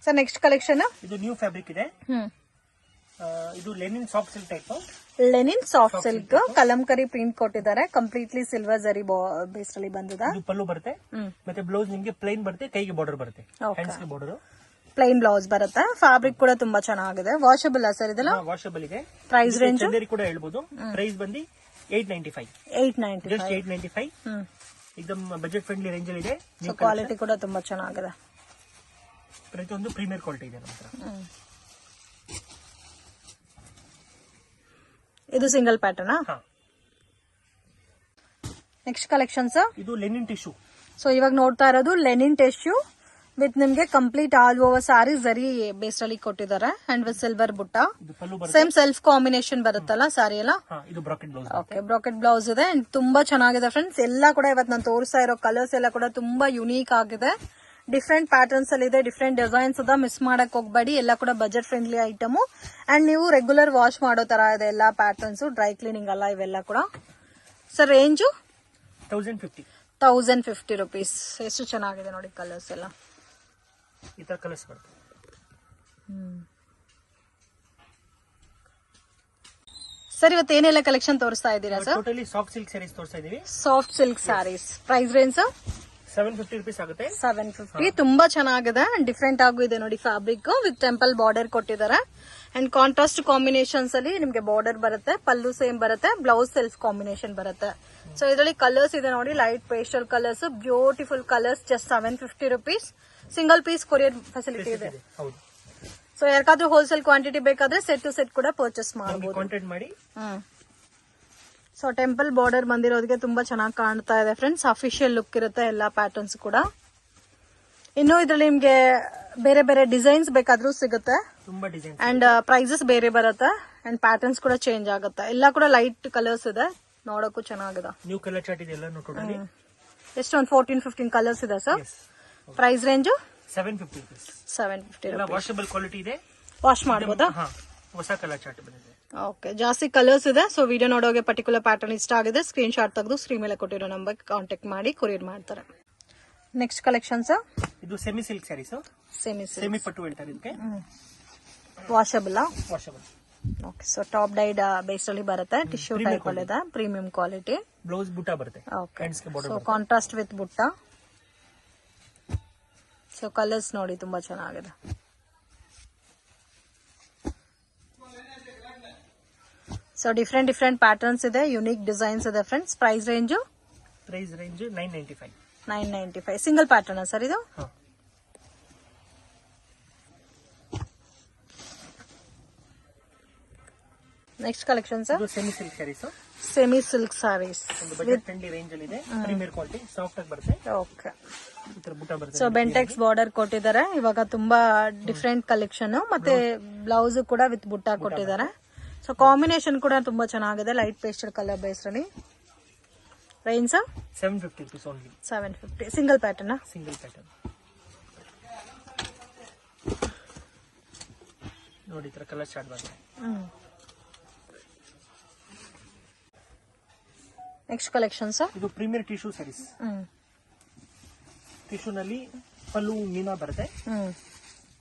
Sir next collection ಇದು new fabric ಇದೆ. ಇದು Lenin soft silk type. Lenin soft silk Kalamkari print ಕೊಟ್ಟಿದ್ದಾರೆ. Completely silver ಜರಿ ಬೇಸ್ ಅಲ್ಲಿ ಬಂದಿದೆ. ಇದು ಪಲ್ಲು ಬರುತ್ತೆ, ಮತ್ತೆ ಬ್ಲೌಸ್ ನಿಮ್ಗೆ ಪ್ಲೈನ್ ಬರುತ್ತೆ, ಕೈಗೆ ಬಾರ್ಡರ್ ಬರುತ್ತೆ, ಹ್ಯಾಂಡ್ಸ್ ಗೆ ಬಾರ್ಡರ್. ಪ್ಲೈನ್ ಬ್ಲೌಸ್ ಬರುತ್ತೆ. ಫ್ಯಾಬ್ರಿಕ್ ಕೂಡ ತುಂಬಾ ಚೆನ್ನಾಗಿದೆ. ವಾಷಬಲ್ ಸರ್ ಇದೆಲ್ಲ? ವಾಷಬಲ್ ಇದೆ. ಪ್ರೈಸ್ ರೇಂಜ್ ಚಂದೇರಿ ಕೂಡ ಹೇಳ್ಬೋದು. ಪ್ರೈಸ್ ಬಂದು 895. 895 ಜಸ್ಟ್ 895. एकदम ಬಜೆಟ್ ಫ್ರೆಂಡ್ಲಿ ರೇಂಜ್ ಅಲ್ಲಿ ಇದೆ. ಕ್ವಾಲಿಟಿ ಕೂಡ ತುಂಬಾ ಚೆನ್ನಾಗಿದೆ. ಪ್ರತಿಯೊಂದು ಪ್ರೀಮಿಯರ್ ಕ್ವಾಲಿಟಿ ಇದೆ ನಮ್ಮ ಹತ್ರ. ಇದು ಸಿಂಗಲ್ ಪ್ಯಾಟರ್ನ್. ನೆಕ್ಸ್ಟ್ ಕಲೆಕ್ಷನ್ಸ್ ಇದು ಲೆನಿನ್ ಟಿಶ್ಯೂ. ಸೊ ಇವಾಗ ನೋಡ್ತಾ ಇರೋದು ಲೆನಿನ್ ಟಿಶ್ಯೂ ವಿತ್ ನಿಮ್ಗೆ ಕಂಪ್ಲೀಟ್ ಆಲ್ ಓವರ್ ಸಾರಿ ಜರಿ ಬೇಸ್ ಅಲ್ಲಿ ಕೊಟ್ಟಿದ್ದಾರೆ ಅಂಡ್ ವಿತ್ ಸಿಲ್ವರ್ ಬುಟ್ಟ. ಸೇಮ್ ಸೆಲ್ಫ್ ಕಾಂಬಿನೇಷನ್ ಬರುತ್ತಲ್ಲ ಸಾರಿ ಎಲ್ಲ. ಇದು bracket blouse. Okay, bracket blouse ಇದೆ ಅಂಡ್ ತುಂಬಾ ಚೆನ್ನಾಗಿದೆ ಫ್ರೆಂಡ್ಸ್. ಎಲ್ಲ ಕೂಡ ಇವತ್ತು ನಾನು ತೋರಿಸ್ತಾ ಇರೋ ಕಲರ್ಸ್ ಎಲ್ಲ ಕೂಡ ತುಂಬಾ ಯುನೀಕ್ ಆಗಿದೆ. ಡಿಫ್ರೆಂಟ್ ಪ್ಯಾಟರ್ನ್ಸ್ ಅಲ್ಲಿ ಇದೆ, ಡಿಫ್ರೆಂಟ್ ಡಿಸೈನ್ಸ್ ಅದ. ಮಿಸ್ ಮಾಡಕ್ ಹೋಗ್ಬೇಡಿ. ಎಲ್ಲ ಕೂಡ ಬಜೆಟ್ ಫ್ರೆಂಡ್ಲಿ ಐಟಮ್ ಅಂಡ್ ನೀವು ರೆಗ್ಯುಲರ್ ವಾಶ್ ಮಾಡೋ ತರ ಇದೆ ಎಲ್ಲಾ ಪ್ಯಾಟರ್ನ್ಸ್. ಡ್ರೈ ಕ್ಲೀನಿಂಗ್ ಅಲ್ಲ ಇವೆಲ್ಲ ಕೂಡ. Sir range 1050 rupees. ಎಷ್ಟು ಚೆನ್ನಾಗಿದೆ ನೋಡಿ ಕಲರ್ಸ್ ಎಲ್ಲ. ಈ ತರ ಕಲರ್ಸ್ ಬರುತ್ತೆ. ಸರ್ ಇವತ್ತು ಏನೆಲ್ಲ ಕಲೆಕ್ಷನ್ ತೋರಿಸ್ತಾ ಇದ್ದೀರಾ sir? Totally soft silk sarees ತೋರಿಸ್ತಾ ಇದೀವಿ. Soft silk sarees. Price range 750 rupees ಆಗುತ್ತೆ. 750. ತುಂಬಾ ಚೆನ್ನಾಗಿದೆ. ಡಿಫ್ರೆಂಟ್ ಆಗು ಇದೆ ನೋಡಿ ಫ್ಯಾಬ್ರಿಕ್ ವಿತ್ ಟೆಂಪಲ್ ಬಾರ್ಡರ್ ಕೊಟ್ಟಿದ್ದಾರೆ ಅಂಡ್ ಕಾಂಟ್ರಾಸ್ಟ್ ಕಾಂಬಿನೇಷನ್ಸ್ ಅಲ್ಲಿ ನಿಮ್ಗೆ ಬಾರ್ಡರ್ ಬರುತ್ತೆ. ಪಲ್ಲು ಸೇಮ್ ಬರುತ್ತೆ, ಬ್ಲೌಸ್ ಸೆಲ್ಫ್ ಕಾಂಬಿನೇಷನ್ ಬರುತ್ತೆ. ಸೊ ಇದರಲ್ಲಿ ಕಲರ್ಸ್ ಇದೆ ನೋಡಿ, light pastel colours, beautiful colours. Just 750 rupees. Single piece courier facility ಇದೆ. ಸೊ ಯಾರಿಗಾದ್ರೂ ಹೋಲ್ಸೇಲ್ ಕ್ವಾಂಟಿಟಿ ಬೇಕಾದ್ರೆ ಸೆಟ್ ಟು ಸೆಟ್ ಕೂಡ ಪರ್ಚೇಸ್ ಮಾಡಬಹುದು. ಕಾಂಟ್ಯಾಕ್ಟ್ ಮಾಡಿ. ಸೊ ಟೆಂಪಲ್ ಬಾರ್ಡರ್ ಬಂದಿರೋದಕ್ಕೆ ತುಂಬಾ ಚೆನ್ನಾಗಿ ಕಾಣ್ತಾ ಇದೆ ಫ್ರೆಂಡ್ಸ್. ಅಫಿಷಿಯಲ್ ಲುಕ್ ಇರುತ್ತೆ ಎಲ್ಲಾ ಪ್ಯಾಟರ್ನ್ಸ್ ಕೂಡ. ಇನ್ನು ಇದ್ರಲ್ಲಿ ನಿಮ್ಗೆ ಬೇರೆ ಬೇರೆ ಡಿಸೈನ್ಸ್ ಬೇಕಾದ್ರೂ ಸಿಗುತ್ತೆ. ತುಂಬಾ ಡಿಸೈನ್ ಅಂಡ್ ಪ್ರೈಸಸ್ ಬೇರೆ ಬರುತ್ತೆ ಅಂಡ್ ಪ್ಯಾಟರ್ನ್ಸ್ ಕೂಡ ಚೇಂಜ್ ಆಗುತ್ತೆ. ಎಲ್ಲ ಕೂಡ ಲೈಟ್ ಕಲರ್ಸ್ ಇದೆ, ನೋಡಕ್ಕೂ ಚೆನ್ನಾಗಿದೆ. ನ್ಯೂ ಕಲರ್ ಚಾರ್ಟ್ ಇದೆ ಎಲ್ಲ ಟೋಟಲಿ. ಎಷ್ಟು ಒಂದು 14-15 ಕಲರ್ಸ್ ಇದೆ ಸರ್. Price range 750 rupees. 750 ಎಲ್ಲ ವಾಷಬಲ್ ಕ್ವಾಲಿಟಿ ಇದೆ. ವಾಶ್ ಮಾಡಬಹುದಾ? ಹೊಸ ಕಲರ್ ಚಾರ್ಟ್ ಬಂದಿದೆ. ಓಕೆ, ಜಾಸ್ತಿ ಕಲರ್ಸ್ ಇದೆ. ಸೊ ವಿಡಿಯೋ ನೋಡೋಕೆ ಪರ್ಟಿಕ್ಯುಲರ್ ಪ್ಯಾಟರ್ನ್ ಇಷ್ಟ ಆಗಿದೆ, ಸ್ಕ್ರೀನ್ ಶಾಟ್ ತೆಗೆದು ಸ್ಕ್ರೀನ್ ಮೇಲೆ ಕೊಟ್ಟಿರೋ ನಂಬರ್ ಕಾಂಟ್ಯಾಕ್ಟ್ ಮಾಡಿ ಕೊರಿಯರ್ ಮಾಡ್ತಾರೆ. ನೆಕ್ಸ್ಟ್ ಕಲೆಕ್ಷನ್ಸ್ ಇದು ಸೆಮಿ ಸಿಲ್ಕ್ ಸ್ಯಾರೀಸ್. ಸೆಮಿ ಪಟ್ಟು ಹೇಳ್ತಾರೆ ಇದಕ್ಕೆ. Washable. Okay, so top died base ಅಲ್ಲಿ ಬರುತ್ತೆ. ಟಿಶ್ಯೂ ಟೈಪ್ ಅಲ್ಲಿ ಇದೆ, ಪ್ರೀಮಿಯಂ ಕ್ವಾಲಿಟಿ. ಬ್ಲೌಸ್ ಬುಟ್ಟ ಬರುತ್ತೆ. ಓಕೆ, ಸೊ ಕಾಂಟ್ರಾಸ್ಟ್ ವಿತ್ ಬುಟ್ಟ. ಸೊ ಕಲರ್ಸ್ ನೋಡಿ ತುಂಬಾ ಚೆನ್ನಾಗಿದೆ. ಸೊ ಡಿಫ್ರೆಂಟ್ ಪ್ಯಾಟರ್ನ್ಸ್ ಇದೆ, ಯುನೀಕ್ ಡಿಸೈನ್ಸ್ ಇದೆ friends. Price range 995. Single pattern sir ಇದು? Next collection sir semi silk saris. Semi silk saris budget friendly range ಅಲ್ಲಿ ಇದೆ. ಪ್ರೀಮಿಯರ್ ಕ್ವಾಲಿಟಿ, ಸಾಫ್ಟ್ ಆಗಿ ಬರುತ್ತೆ. ಓಕೆ, ಸೊ ಬೆಂಟೆಕ್ಸ್ ಬಾರ್ಡರ್ ಕೊಟ್ಟಿದ್ದಾರೆ. ಇವಾಗ ತುಂಬಾ ಡಿಫ್ರೆಂಟ್ ಕಲೆಕ್ಷನ್ ಮತ್ತೆ ಬ್ಲೌಸ್ ಕೂಡ ವಿತ್ ಬುಟ್ಟ ಕೊಟ್ಟಿದ್ದಾರೆ. ಸೊ ಕಾಂಬಿನೇಷನ್ ಕೂಡ ತುಂಬಾ ಚೆನ್ನಾಗಿದೆ, ಲೈಟ್ ಪೇಸ್ಟಲ್ ಕಲರ್ ಬೇಸ್ ಅಲ್ಲಿ. Range 750 rupees only. 750. Single pattern. Single pattern ನೋಡಿ, ತರ ಕಲರ್ ಚಾರ್ಟ್ ಬರುತ್ತೆ. ನೆಕ್ಸ್ಟ್ ಕಲೆಕ್ಷನ್ ಸರ್ ಇದು ಪ್ರೀಮಿಯರ್ ಟಿಶ್ಯೂ ಸ್ಯಾರೀಸ್. ಟಿಶ್ಯೂ ನಲ್ಲಿ ಪಲ್ಲು ಮೀನಾ ಬರುತ್ತೆ.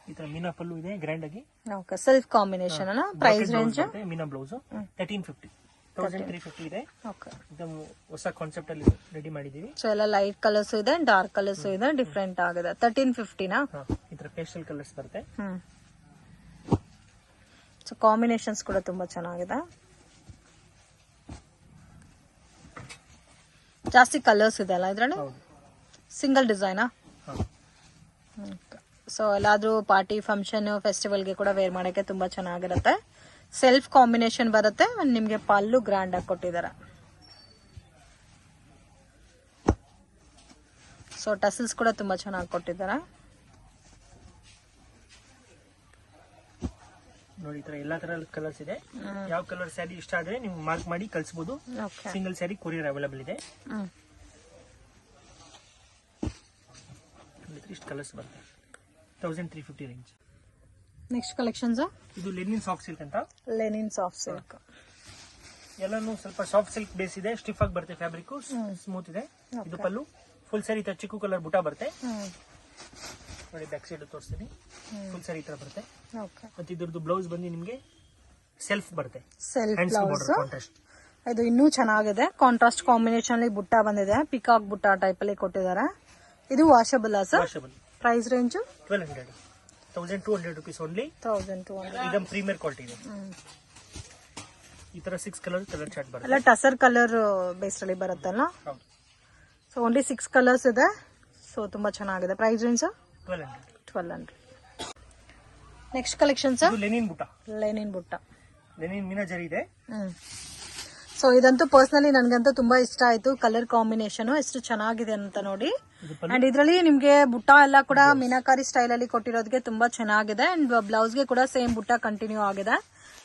ಈ ತರ ಮೀನಾ ಪಲ್ಲು ಇದೆ ಗ್ರ್ಯಾಂಡ್ ಆಗಿ. ಓಕೆ, ಸೆಲ್ಫ್ ಕಾಂಬಿನೇಷನ್ ಅಲ್ಲ. ಪ್ರೈಸ್ ರೇಂಜ್ ಮೀನಾ ಬ್ಲೌಸ್ 1350 ಇದೆ. ಓಕೆ, ಇದನ್ನು ಹೊಸ ಕಾನ್ಸೆಪ್ಟ್ ಅಲ್ಲಿ ರೆಡಿ ಮಾಡಿದೀವಿ. ಸೊ ಎಲ್ಲ ಲೈಟ್ ಕಲರ್ಸ್ ಇದೆ, ಡಾರ್ಕ್ ಕಲರ್ಸ್ ಇದೆ, ಡಿಫ್ರೆಂಟ್ ಆಗಿದೆ. 1350 ನಾ? ಈ ತರ ಪೇಸ್ಟಲ್ ಕಲರ್ಸ್ ಬರುತ್ತೆ. ಸೊ ಕಾಂಬಿನೇಷನ್ಸ್ ಕೂಡ ತುಂಬಾ ಚೆನ್ನಾಗಿದೆ. ಜಾಸ್ತಿ ಕಲರ್ಸ್ ಇದೆ ಅಲ್ಲ ಇದ್ರಲ್ಲಿ? ಸಿಂಗಲ್ ಡಿಸೈನಾ? ಸೊ ಎಲ್ಲಾದ್ರೂ ಪಾರ್ಟಿ ಫಂಕ್ಷನ್ ಫೆಸ್ಟಿವಲ್ಗೆ ಕೂಡ ವೇರ್ ಮಾಡಕ್ಕೆ ತುಂಬಾ ಚೆನ್ನಾಗಿರುತ್ತೆ. ಸೆಲ್ಫ್ ಕಾಂಬಿನೇಷನ್ ಬರುತ್ತೆ. ನಿಮ್ಗೆ ಪಲ್ಲು ಗ್ರ್ಯಾಂಡ್ ಆಗಿ ಕೊಟ್ಟಿದ್ದಾರೆ. ಸೊ ಟಸಲ್ಸ್ ಕೂಡ ತುಂಬಾ ಚೆನ್ನಾಗಿ ಕೊಟ್ಟಿದ್ದಾರೆ. ನೋಡಿ, ಈ ತರ ಎಲ್ಲಾ ತರ ಕಲರ್ಸ್ ಇದೆ. ಯಾವ ಕಲರ್ ಸ್ಯಾರಿ ಇಷ್ಟ ಆದ್ರೆ ನೀವು ಮಾರ್ಕ್ ಮಾಡಿ ಕಳಿಸಬಹುದು. ಸಿಂಗಲ್ ಸ್ಯಾರಿ ಕೊರಿಯರ್ ಅವೈಲೇಬಲ್ ಇದೆ. ಇಷ್ಟು ಕಲರ್ಸ್ ಬರುತ್ತೆ. 1350 ರೇಂಜ್. ನೆಕ್ಸ್ಟ್ ಕಲೆಕ್ಷನ್ಸ್ ಇದು ಲೆನಿನ್ ಸಾಫ್ಟ್ ಸಿಲ್ಕ್ ಅಂತ. ಲೆನಿನ್ ಸಾಫ್ಟ್ ಸಿಲ್ಕ್ ಎಲ್ಲಾನು ಸ್ವಲ್ಪ ಸಾಫ್ಟ್ ಸಿಲ್ಕ್ ಬೇಸ್ ಇದೆ. ಸ್ಟಿಫ್ ಆಗಿ ಬರುತ್ತೆ, ಫ್ಯಾಬ್ರಿಕ್ ಸ್ಮೂತ್ ಇದೆ. ಇದು ಪಲ್ಲು ಫುಲ್ ಸ್ಯಾರಿ ಚಿಕ್ಕು ಕಲರ್ ಬುಟ್ಟ ಬರುತ್ತೆ. ನೋಡಿ ಬ್ಯಾಕ್ ಸೈಡ್ ತೋರಿಸ್ತೀನಿ. ಫುಲ್ ಸಾರಿ ಈ ತರ ಬರುತ್ತೆ. ಓಕೆ. ಮತ್ತೆ ಇದ್ರದ್ದು ಬ್ಲೌಸ್ ಬಂದು ನಿಮಗೆ ಸೆಲ್ಫ್ ಬರುತ್ತೆ. Self hands blouse. Border contrast. ಇದು ಇನ್ನೂ ಚೆನ್ನಾಗಿದೆ. ಕಾಂಟ್ರಾಸ್ಟ್ ಕಾಂಬಿನೇಷನ್ ಅಲ್ಲಿ ಬುಟ್ಟ ಬಂದಿದೆ. ಪಿಕಾಕ್ ಬುಟ್ಟ ಟೈಪ್ ಅಲ್ಲಿ ಕೊಟ್ಟಿದ್ದಾರೆ. ಇದು washable sir. Washable. Price range 1200, 1200 rupees only. 1200. ಇದಂ ಪ್ರೀಮಿಯರ್ ಕ್ವಾಲಿಟಿ ಇದೆ. ಈ ತರ 6 ಕಲರ್ ಚಾರ್ಟ್ ಬರುತ್ತೆ. ಎಲ್ಲ ಟಸರ್ ಕಲರ್ ಬೇಸ್ ಅಲ್ಲಿ ಬರುತ್ತಲ್ಲ. ಹೌದು. ಸೊ ಓನ್ಲಿ 6 ಕಲರ್ಸ್ ಇದೆ. ಸೊ ತುಂಬಾ ಚೆನ್ನಾಗಿದೆ. Price range 1200. Next collection sir. ಇದು linen butta. Linen butta. Linen meena zari ಇದೆ. ಸೊ ಇದಂತೂ ಪರ್ಸನಲಿ ನನ್ಗಂತೂ ತುಂಬಾ ಇಷ್ಟ ಆಯ್ತು. ಕಲರ್ ಕಾಂಬಿನೇಷನ್ ಎಷ್ಟು ಚೆನ್ನಾಗಿದೆ ಅಂತ ನೋಡಿ. ಅಂಡ್ ಇದ್ರಲ್ಲಿ ನಿಮ್ಗೆ ಬುಟ್ಟ ಎಲ್ಲ ಕೂಡ ಮೀನಾಕಾರಿ ಸ್ಟೈಲ್ ಅಲ್ಲಿ ಕೊಟ್ಟಿರೋದಕ್ಕೆ ತುಂಬಾ ಚೆನ್ನಾಗಿದೆ. ಅಂಡ್ ಬ್ಲೌಸ್ ಗೆ ಕೂಡ ಸೇಮ್ ಬುಟ್ಟ ಕಂಟಿನ್ಯೂ ಆಗಿದೆ.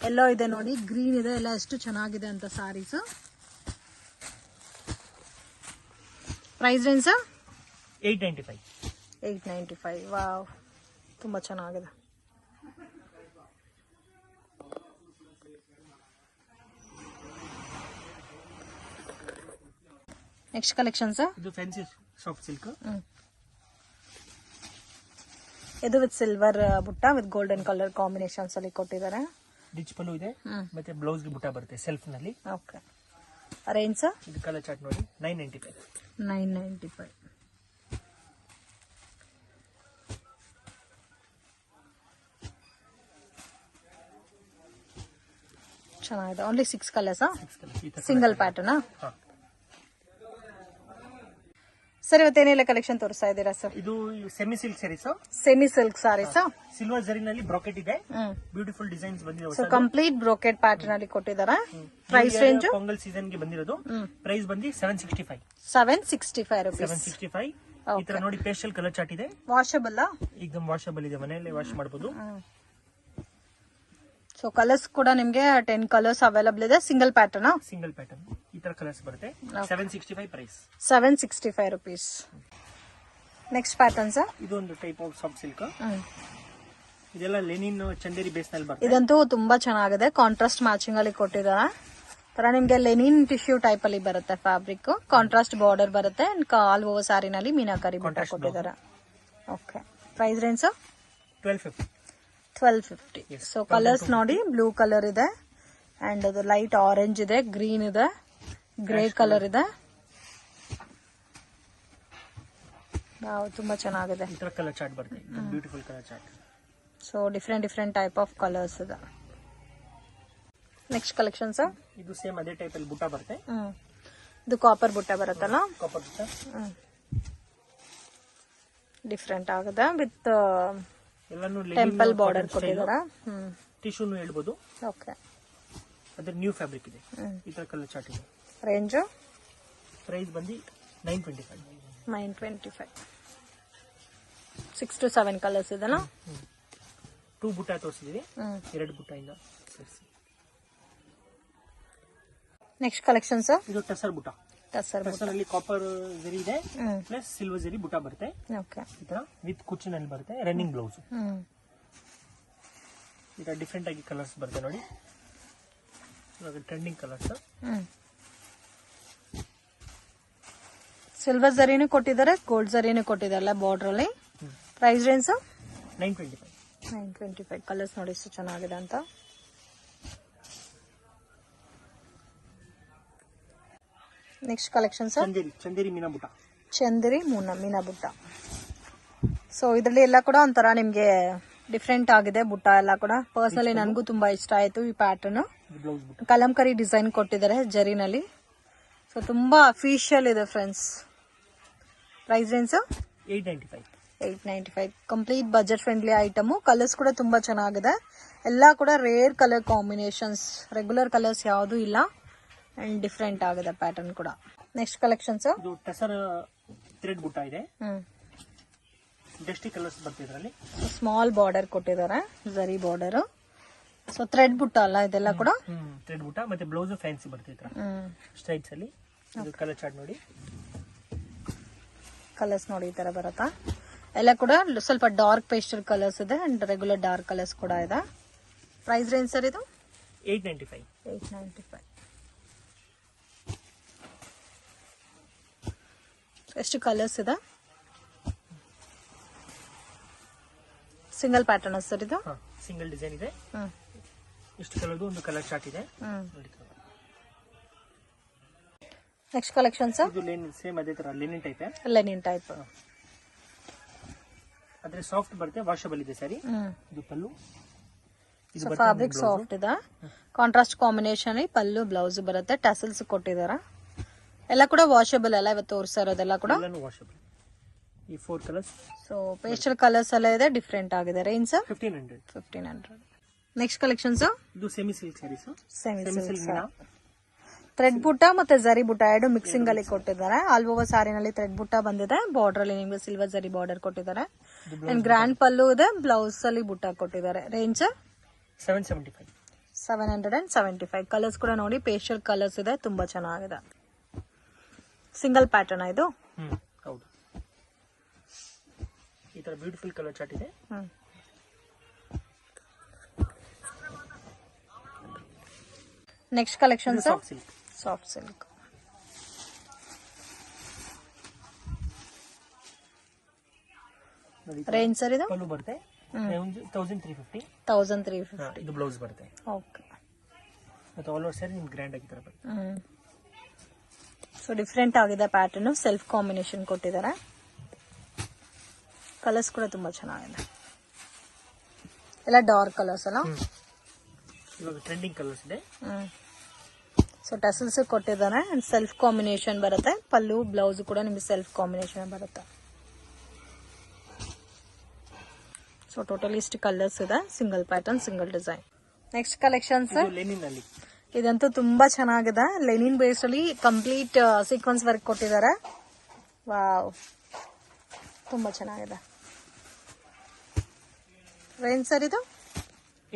ಎಲ್ಲೋ ಇದೆ ನೋಡಿ, ಗ್ರೀನ್ ಇದೆ, ಎಲ್ಲ ಎಷ್ಟು ಚೆನ್ನಾಗಿದೆ ಅಂತ ಸಾರೀಸ್. Price range 895. 895. ವಾವ್, ತುಂಬಾ ಚೆನ್ನಾಗಿದೆ. Next collection sir. ಇದು ಫ್ಯಾನ್ಸಿ ಸಾಫ್ಟ್ ಸಿಲ್ಕ್. ಇದು ವಿತ್ ಸಿಲ್ವರ್ ಬುಟ್ಟ ವಿತ್ ಗೋಲ್ಡನ್ ಕಲರ್ ಕಾಂಬಿನೇಷನ್ಸ್ ಅಲ್ಲಿ ಕೊಟ್ಟಿದ್ದಾರೆ. ರಿಚ್ ಪಲ್ಲು ಇದೆ. ಮತ್ತೆ ಬ್ಲೌಸ್ ಗೆ ಬುಟ್ಟ ಬರುತ್ತೆ ಸೆಲ್ಫ್ ನಲ್ಲಿ. ಓಕೆ. Range sir. ಇದು ಕಲರ್ ಚಾರ್ಟ್ ನೋಡಿ 995. 995. ಚೆನ್ನಾಗಿದೆ. Only 6 colours. Single pattern. Sir ಇವತ್ತೇನೆಲ್ಲ ಕಲೆಕ್ಷನ್ ತೋರಿಸ್ತಾ ಇದ್ದೀರಾ ಸರ್? ಇದು semi silk saris. Semi silk saris. Silver ಜರಿನಲ್ಲಿ ಬ್ರಾಕೆಟ್ ಇದೆ. ಬ್ಯೂಟಿಫುಲ್ ಡಿಸೈನ್ಸ್ ಬಂದಿದೆ. ಸೊ ಕಂಪ್ಲೀಟ್ ಬ್ರೋಕೆಟ್ ಪ್ಯಾಟರ್ನ್ ಅಲ್ಲಿ ಕೊಟ್ಟಿದ್ದಾರೆ. ಪ್ರೈಸ್ ರೇಂಜ್ ಪೊಂಗಲ್ ಸೀಸನ್ ಗೆ ಬಂದಿರೋದು. ಪ್ರೈಸ್ ಬಂದು 765. 765 rupees. 765. ಈ ತರ ನೋಡಿ ಪೇಸ್ಟಲ್ ಕಲರ್ ಚಾರ್ಟ್ ಇದೆ. ವಾಷಬಲ್. ಏಕದಮ್ ವಾಷಬಲ್ ಇದೆ. ಮನೆಯಲ್ಲೇ ವಾಶ್ ಮಾಡಬಹುದು. ಸೊ ಕಲರ್ಸ್ ಕೂಡ ನಿಮ್ಗೆ 10 ಕಲರ್ಸ್ ಅವೈಲಬಲ್ ಇದೆ. Single pattern. ಸಿಂಗಲ್ ಪ್ಯಾಟರ್ನ್ ಈ ತರ ಕಲರ್ಸ್ ಬರುತ್ತೆ. 765 price. 765 rupees. Next pattern sir. ಇದು ಒಂದು ಟೈಪ್ ಆಫ್ ಸಾಫ್ಟ್ ಸಿಲ್ಕ್. ಇದೆಲ್ಲ ಲೆನಿನ್ ಚಂದೇರಿ ಬೇಸ್ ನಲ್ಲಿ ಬರುತ್ತೆ. ಇದಂತೂ ತುಂಬಾ ಚೆನ್ನಾಗಿದೆ. ಕಾಂಟ್ರಾಸ್ಟ್ ಮ್ಯಾಚಿಂಗ್ ಅಲ್ಲಿ ಕೊಟ್ಟಿದ್ದಾರೆ. ತರ ನಿಮ್ಗೆ ಲೆನಿನ್ ಟಿಶ್ಯೂ ಟೈಪ್ ಅಲ್ಲಿ ಬರುತ್ತೆ ಫ್ಯಾಬ್ರಿಕ್. ಕಾಂಟ್ರಾಸ್ಟ್ ಬಾರ್ಡರ್ ಬರುತ್ತೆ. ಆಲ್ ಓವರ್ ಸ್ಯಾರಿನಲ್ಲಿ ಮೀನಾಕರಿ ಬುಟ್ಟ ಕೊಟ್ಟಿದ್ದಾರೆ. Okay. Price range 1250. 1250. So colours ನೋಡಿ, ಬ್ಲೂ ಕಲರ್ ಇದೆ, ಅಂಡ್ ಅದು ಲೈಟ್ ಆರೆಂಜ್ ಇದೆ, ಗ್ರೀನ್ ಇದೆ, ಗ್ರೇ ಕಲರ್ ಇದೆ. ತುಂಬಾ ಚೆನ್ನಾಗಿದೆ. ಈ ತರ ಕಲರ್ ಚಾರ್ಟ್ ಬರುತ್ತೆ. Beautiful colour chart. So different type of colours ಇದೆ. Next collection sir. ಇದು ಸೇಮ್ ಅದೇ ಟೈಪ್ ಅಲ್ಲಿ ಬುಟ್ಟ ಬರುತ್ತೆ. ಇದು ಕಾಪರ್ ಬುಟ್ಟ ಬರುತ್ತಲ್ಲ. ಕಾಪರ್ ಬುಟ್ಟ. ಡಿಫ್ರೆಂಟ್ ಆಗಿದೆ ವಿತ್ ಎಲ್ಲಾನು ಟೆಂಪಲ್ ಬಾರ್ಡರ್ ಕೊಟ್ಟಿದ್ದಾರೆ. ಟಿಶ್ಯೂನು ಹೇಳ್ಬೋದು. ಓಕೆ. ಅದ್ರ ನ್ಯೂ ಫ್ಯಾಬ್ರಿಕ್ ಇದೆ. ಈ ತರ ಕಲರ್ ಚಾರ್ಟ್ ಇದೆ. ರೇಂಜ್ ಪ್ರೈಸ್ ಬಂದು 925. 925. 6 to 7 ಕಲರ್ಸ್ ಇದೆಲ್ಲ. 2 ಬುಟ್ಟ ತೋರಿಸಿದೀವಿ. 2 ಬುಟ್ಟ ಇಂದ ಸೇರಿಸಿ. Next collection sir. ಇದು ಟಸರ್ ಬುಟ್ಟ. ಟಸರ್ ಅಲ್ಲಿ ಕಾಪರ್ ಜರಿ ಇದೆ ಪ್ಲಸ್ ಸಿಲ್ವರ್ ಜರಿ ಬುಟ್ಟ ಬರುತ್ತೆ. ಓಕೆ. ಈ ತರ ವಿತ್ ಕುಚ್ಚಿನಲ್ಲಿ ಬರುತ್ತೆ. Running blouse. ಈ ತರ ಡಿಫ್ರೆಂಟ್ ಆಗಿ ಕಲರ್ಸ್ ಬರುತ್ತೆ ನೋಡಿ. ಇವಾಗ ಟ್ರೆಂಡಿಂಗ್ ಕಲರ್ಸ್. ಸಿಲ್ವರ್ ಜರಿನೂ ಕೊಟ್ಟಿದ್ದಾರೆ, ಗೋಲ್ಡ್ ಜರಿನೂ ಕೊಟ್ಟಿದ್ದಾರೆ ಬಾರ್ಡರ್ ಅಲ್ಲಿ. Price range 925. 925. ಕಲರ್ಸ್ ನೋಡಿ ಎಷ್ಟು ಚೆನ್ನಾಗಿದೆ ಅಂತ. Next collection sir. Chanderi meena ಬುಟ್ಟ. ಚಂದೇರಿ ಮೀನಾ ಬುಟ್ಟ. ಸೊ ಇದರಲ್ಲಿ ಎಲ್ಲ ಕೂಡ ಒಂಥರ ನಿಮ್ಗೆ ಡಿಫ್ರೆಂಟ್ ಆಗಿದೆ ಬುಟ್ಟ ಎಲ್ಲ ಕೂಡ. ಪರ್ಸನಲಿ ನನಗೂ ತುಂಬಾ ಇಷ್ಟ ಆಯ್ತು ಈ ಪ್ಯಾಟರ್ನ್. ಕಲಂಕರಿ ಡಿಸೈನ್ ಕೊಟ್ಟಿದ್ದಾರೆ ಜರಿನಲ್ಲಿ. ಸೊ ತುಂಬಾ ಅಫಿಷಿಯಲ್ ಇದೆ friends. Price range 895. 895. Complete budget friendly item. Colours ಕೂಡ ತುಂಬಾ ಚೆನ್ನಾಗಿದೆ. ಎಲ್ಲ ಕೂಡ rare colour combinations. Regular colours ಯಾವುದು ಇಲ್ಲ. ಅಂಡ್ ಡಿಫ್ರೆಂಟ್ ಆಗಿದೆ ಪ್ಯಾಟರ್ನ್ ಕೂಡ. Next collection sir. ಇದು ಟಸರ್ ಥ್ರೆಡ್ ಬುಟ್ಟ ಇದೆ. ಡಸ್ಟಿ ಕಲರ್ಸ್ ಬರುತ್ತೆ ಇದರಲ್ಲಿ. ಸ್ಮಾಲ್ ಬಾರ್ಡರ್ ಕೊಟ್ಟಿದ್ದಾರೆ, ಜರಿ ಬಾರ್ಡರ್. ಸೊ ಥ್ರೆಡ್ ಬುಟ್ಟ ಅಲ್ಲ ಇದೆಲ್ಲ ಕೂಡ. ಥ್ರೆಡ್ ಬುಟ್ಟ ಮತ್ತೆ ಬ್ಲೌಸ್ ಫ್ಯಾನ್ಸಿ ಬರುತ್ತೆ ಈ ತರ ಸ್ಟ್ರೈಪ್ಸ್ ಅಲ್ಲಿ. ಇದು ಕಲರ್ ಚಾರ್ಟ್ ನೋಡಿ. ಕಲರ್ಸ್ ನೋಡಿ ಈ ತರ ಬರುತ್ತಾ. ಎಲ್ಲ ಕೂಡ ಸ್ವಲ್ಪ ಡಾರ್ಕ್ ಪೇಸ್ಟಲ್ ಕಲರ್ಸ್ ಇದೆ ಅಂಡ್ ರೆಗ್ಯುಲರ್ ಡಾರ್ಕ್ ಕಲರ್ಸ್ ಕೂಡ ಇದೆ. ಪ್ರೈಸ್ ರೇಂಜ್ ಸರ್ ಇದು 895. 895. ಎಷ್ಟು ಕಲರ್ಸ್ ಇದೆ? ಸಿಂಗಲ್ ಪ್ಯಾಟರ್ನ್ ಸರ್ ಇದು. ಸಿಂಗಲ್ ಡಿಸೈನ್ ಇದೆ. ಇಷ್ಟು ಕಲರ್ದು ಒಂದು ಕಲರ್ ಚಾರ್ಟ್ ಇದೆ. Next collection sir. ಇದು ಸೇಮ್ ಅದೇ ತರ ಲೆನಿನ್ ಟೈಪ್. Lenin type. ಆದ್ರೆ ಸಾಫ್ಟ್ ಬರುತ್ತೆ, ವಾಷಬಲ್ ಇದೆ ಸ್ಯಾರಿ. ಇದು ಪಲ್ಲು. ಸೊ ಫ್ಯಾಬ್ರಿಕ್ ಸಾಫ್ಟ್ ಇದೆ. ಕಾಂಟ್ರಾಸ್ಟ್ ಕಾಂಬಿನೇಷನ್ ಪಲ್ಲು ಬ್ಲೌಸ್ ಬರುತ್ತೆ. ಟಸಲ್ಸ್ ಕೊಟ್ಟಿದಾರ. ಎಲ್ಲ ಕೂಡ ವಾಷಬಲ್ ಅಲ್ಲ ಇವತ್ತು ತೋರಿಸ್ತಾ ಇರೋದೆಲ್ಲ ಕೂಡ ವಾಷಬಲ್. ಈ 4 ಕಲರ್ಸ್. ಸೊ ಪೇಸ್ಟಲ್ ಕಲರ್ಸ್ ಎಲ್ಲ ಇದೆ, ಡಿಫ್ರೆಂಟ್ ಆಗಿದೆ. ರೇಂಜ್ 1500. Next collections. ಇದು semi silk saris. Semi silk thread ಬುಟ್ಟ ಮತ್ತೆ ಜರಿ ಬುಟ್ಟ ಎರಡು ಮಿಕ್ಸಿಂಗ್ ಅಲ್ಲಿ ಕೊಟ್ಟಿದ್ದಾರೆ. ಆಲ್ ಓವರ್ ಸಾರಿನಲ್ಲಿ ಥ್ರೆಡ್ ಬುಟ್ಟ ಬಂದಿದೆ. ಬಾರ್ಡರ್ ಅಲ್ಲಿ ನಿಮ್ಗೆ ಸಿಲ್ವರ್ ಜರಿ ಬಾರ್ಡರ್ ಕೊಟ್ಟಿದ್ದಾರೆ. ಅಂಡ್ ಗ್ರ್ಯಾಂಡ್ ಪಲ್ಲು ಇದೆ. ಬ್ಲೌಸ್ ಅಲ್ಲಿ ಬುಟ್ಟ ಕೊಟ್ಟಿದ್ದಾರೆ. ರೇಂಜ್ 775. ಕಲರ್ಸ್ ಕೂಡ ನೋಡಿ ಪೇಸ್ಟಲ್ ಕಲರ್ಸ್ ಇದೆ, ತುಂಬಾ ಚೆನ್ನಾಗಿದೆ. ಸಿಂಗಲ್ ಪ್ಯಾಟರ್ನ್ ಇದು. ಹೌದು. ಈ ತರ ಬ್ಯೂಟಿಫುಲ್ ಕಲರ್ ಚಾರ್ಟ್ ಇದೆ. Next collection soft silk. Range sir ಇದು ಪಲ್ಲು ಬರುತ್ತೆ 1350. 1350. ಇದು ಬ್ಲೌಸ್ ಬರುತ್ತೆ. ಓಕೆ. ಮತ್ತೆ ಆಲ್ ಓವರ್ ಸ್ಯಾರಿ ನಿಮ್ಗೆ ಗ್ರ್ಯಾಂಡ್ ಆಗಿ ತರ ಬರುತ್ತೆ. ಸೊ ಡಿಫ್ರೆಂಟ್ ಆಗಿದೆ ಪ್ಯಾಟರ್ನ್. ಸೆಲ್ಫ್ ಕಾಂಬಿನೇಷನ್ ಕೊಟ್ಟಿದ್ದಾರೆ. ಕಲರ್ಸ್ ಕೂಡ ತುಂಬಾ ಚೆನ್ನಾಗಿದೆ. ಎಲ್ಲ ಡಾರ್ಕ್ ಕಲರ್ಸ್ ಅಲ್ಲ. ಇವಾಗ ಟ್ರೆಂಡಿಂಗ್ ಕಲರ್ಸ್ ಇದೆ. ಸೊ ಟಸಲ್ಸ್ ಕೊಟ್ಟಿದ್ದಾರೆ. ಅಂಡ್ ಸೆಲ್ಫ್ ಕಾಂಬಿನೇಷನ್ ಬರುತ್ತೆ. ಪಲ್ಲು ಬ್ಲೌಸ್ ಕೂಡ ನಿಮಗೆ ಸೆಲ್ಫ್ ಕಾಂಬಿನೇಷನ್ ಬರುತ್ತೆ. ಸೊ ಟೋಟಲ್ ಇಷ್ಟು ಕಲರ್ಸ್ ಇದೆ. Single pattern, single design. Next collections. Lenin ಅಲ್ಲಿ ಇದಂತೂ ತುಂಬಾ ಚೆನ್ನಾಗಿದೆ. ಲೆನಿನ್ ಬೇಸ್ ಅಲ್ಲಿ ಕಂಪ್ಲೀಟ್ ಸೀಕ್ವೆನ್ಸ್ ವರ್ಕ್ ಕೊಟ್ಟಿದ್ದಾರೆ. ವಾವ್, ತುಂಬಾ ಚೆನ್ನಾಗಿದೆ. ರೇಂಜ್ ಸರ್ ಇದು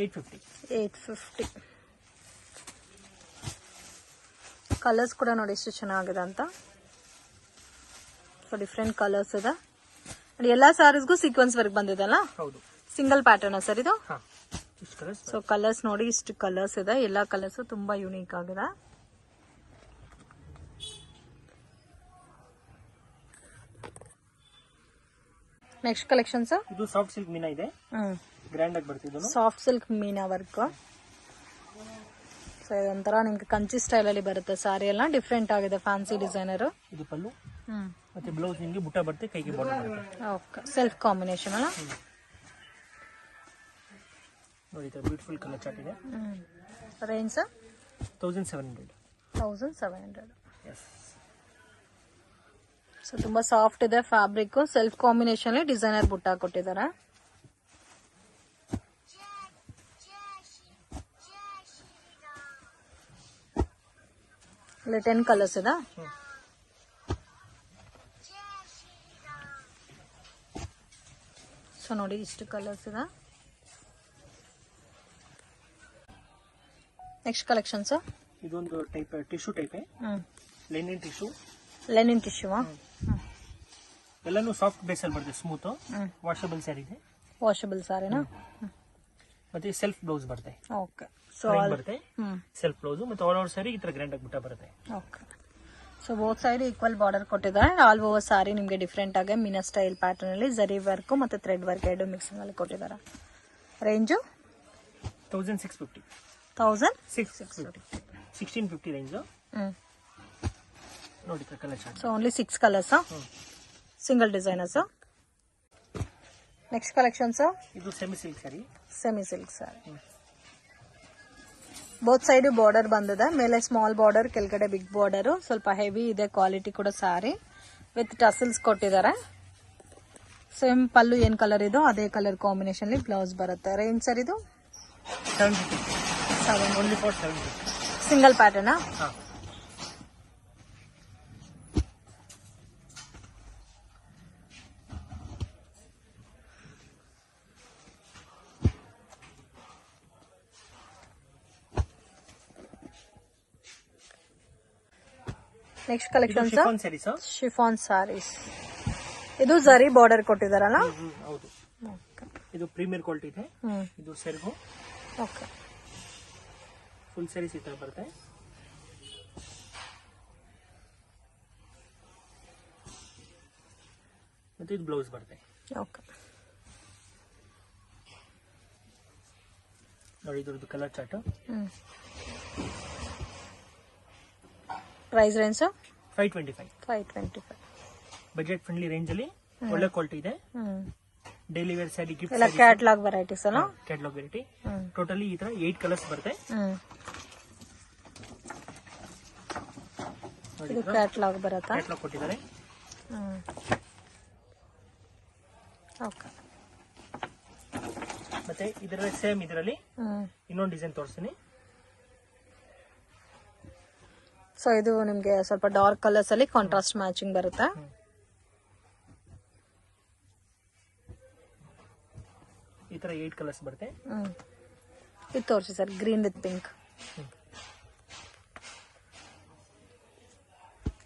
850. ಕಲರ್ಸ್ ಕೂಡ ನೋಡಿ ಎಷ್ಟು ಚೆನ್ನಾಗಿದೆ ಅಂತ. ಸೊ ಡಿಫ್ರೆಂಟ್ ಕಲರ್ಸ್ ಇದೆ. ಎಲ್ಲಾ ಸಾರೀಸ್ಗೂ ಸೀಕ್ವೆನ್ಸ್ ವರ್ಕ್ ಬಂದಿದೆಲ್ಲ. ಹೌದು. ಸಿಂಗಲ್ ಪ್ಯಾಟರ್ನ್ ಸರ್ ಇದು. ಸೊ ಕಲರ್ಸ್ ನೋಡಿ ಇಷ್ಟು ಕಲರ್ಸ್ ಇದೆ. ಎಲ್ಲಾ ಕಲರ್ಸ್ ತುಂಬಾ ಯೂನಿಕ್ ಆಗಿದೆ. Next collection sir. ಇದು ಸಾಫ್ಟ್ ಸಿಲ್ಕ್ ಮೀನಾ ಇದೆ. ಗ್ರ್ಯಾಂಡ್ ಆಗಿ ಬರ್ತಿದ್ದು soft silk meena work. So ಇದೊಂಥರ ನಿಮ್ಗೆ ಕಂಚಿ ಸ್ಟೈಲ್ ಅಲ್ಲಿ ಬರುತ್ತೆ. ಸಾರಿ ಎಲ್ಲ ಡಿಫ್ರೆಂಟ್ ಆಗಿದೆ. Fancy designer. ಇದು ಪಲ್ಲು ಮತ್ತೆ ಬ್ಲೌಸ್ ನಿಮಗೆ ಬುಟ್ಟ ಬರುತ್ತೆ, ಕೈಗೆ ಬಾರ್ಡರ್ ಬರುತ್ತೆ. ಓಕೆ. ಸೆಲ್ಫ್ ಕಾಂಬಿನೇಷನ್ ಅಲ್ಲ. ನೋಡಿ ಬ್ಯೂಟಿಫುಲ್ ಕಲರ್ ಚಾರ್ಟ್ ಇದೆ. ರೇಂಜ್ 1700. ಎಸ್. ಸೊ ತುಂಬಾ ಸಾಫ್ಟ್ ಇದೆ ಫ್ಯಾಬ್ರಿಕ್. ಸೆಲ್ಫ್ ಕಾಂಬಿನೇಷನ್ ಡಿಸೈನರ್ ಬುಟ್ಟ ಕೊಟ್ಟಿದ್ದಾರೆ. ಇಲ್ಲಿ 10 ಕಲರ್ಸ್ ಇದೆ. ಸೊ ನೋಡಿ ಇಷ್ಟು ಕಲರ್ಸ್ ಇದೆ. Next collection sir. ಇದೊಂದು type tissue type. Linen tissue. ಎಲ್ಲಾನು ಸಾಫ್ಟ್ ಬೇಸ್ ಅಲ್ಲಿ ಬರುತ್ತೆ. ಸ್ಮೂತ್ ವಾಷಬಲ್ ಸ್ಯಾರಿ ಇದೆ. ವಾಷಬಲ್ ಸಾರಿನಾ. ಮತ್ತೆ ಸೆಲ್ಫ್ ಬ್ಲೌಸ್ ಬರುತ್ತೆ. ಓಕೆ. ಸೊ ಬರುತ್ತೆ ಸೆಲ್ಫ್ ಬ್ಲೌಸ್. ಮತ್ತೆ ಆಲ್ ಓವರ್ ಸ್ಯಾರಿ ಈ ತರ ಗ್ರ್ಯಾಂಡ್ ಆಗಿ ಬುಟ್ಟ ಬರುತ್ತೆ. Okay. So both side equal border ಕೊಟ್ಟಿದ್ದಾರೆ. ಆಲ್ ಓವರ್ ಸಾರಿ ನಿಮಗೆ ಡಿಫ್ರೆಂಟ್ ಆಗಿ ಮೀನಾ ಸ್ಟೈಲ್ ಪ್ಯಾಟರ್ನ್ ಅಲ್ಲಿ ಜರಿ ವರ್ಕ್ ಮತ್ತೆ ಥ್ರೆಡ್ ವರ್ಕ್ ಎರಡು ಮಿಕ್ಸಿಂಗ್ ಅಲ್ಲಿ ಕೊಟ್ಟಿದ್ದಾರೆ. ರೇಂಜು 1650. 1650 ರೇಂಜ್. ನೋಡಿ colour chart. So only 6 colours. Single designers. Next collections. ಇದು semi silk sari. Both side border ಬಂದಿದೆ. ಮೇಲೆ ಸ್ಮಾಲ್ ಬಾರ್ಡರ್, ಕೆಳಗಡೆ ಬಿಗ್ ಬಾರ್ಡರ್. ಸ್ವಲ್ಪ ಹೆವಿ ಇದೆ. ಕ್ವಾಲಿಟಿ ಕೂಡ ಸಾರಿ ವಿತ್ ಟಸಲ್ಸ್ ಕೊಟ್ಟಿದ್ದಾರೆ. ಸೇಮ್ ಪಲ್ಲು ಏನ್ ಕಲರ್ ಇದೋ ಅದೇ ಕಲರ್ ಕಾಂಬಿನೇಷನ್ ಬ್ಲೌಸ್ ಬರುತ್ತೆ. ರೇಂಜ್ ಸರ್ ಇದು 750. Single pattern. Next collection chiffon saris. ಇದು ಜರಿ ಬಾರ್ಡರ್ ಕೊಟ್ಟಿದಾರಲ್ಲ. ಹೌದು. ಇದು ಪ್ರೀಮಿಯರ್ ಕ್ವಾಲಿಟಿ ಇದೆ. ಇದು ಸೆರ್ಗು. ಓಕೆ. ಫುಲ್ ಸ್ಯಾರೀಸ್ ಈ ತರ ಬರುತ್ತೆ. ಮತ್ತೆ ಇದು ಬ್ಲೌಸ್ ಬರುತ್ತೆ. ಓಕೆ. ನೋಡಿ ಇದ್ರದ್ದು colour chart. Price range 525 budget friendly range ಅಲ್ಲಿ ಒಳ್ಳೆ ಕ್ವಾಲಿಟಿ ಇದೆ. ಡೈಲಿ ವೇರ್ ಸ್ಯಾರಿ, ಗಿಫ್ಟ್ ಎಲ್ಲ ಕ್ಯಾಟಲಾಗ್ ವೆರೈಟೀಸ್ ಅಲ್ಲ. Catalogue variety. ಟೋಟಲಿ ಈ ತರ 8 ಕಲರ್ಸ್ ಬರುತ್ತೆ. ಇದು ಕ್ಯಾಟಲಾಗ್ ಬರುತ್ತಾ? ಕ್ಯಾಟಲಾಗ್ ಕೊಟ್ಟಿದ್ದಾರೆ. ಓಕೆ. ಮತ್ತೆ ಇದರಲ್ಲಿ ಸೇಮ್ ಇದರಲ್ಲಿ ಇನ್ನೊಂದು ಡಿಸೈನ್ ತೋರಿಸ್ತೀನಿ. ಸೊ ಇದು ನಿಮ್ಗೆ ಸ್ವಲ್ಪ ಡಾರ್ಕ್ ಕಲರ್ಸ್ ಅಲ್ಲಿ ಕಾಂಟ್ರಾಸ್ಟ್ ಮ್ಯಾಚಿಂಗ್ ಬರುತ್ತೆ. ಈ ತರ 8 ಕಲರ್ಸ್ ಬರುತ್ತೆ. ಇದು ತೋರಿಸಿ ಸರ್, ಗ್ರೀನ್ ವಿತ್ ಪಿಂಕ್.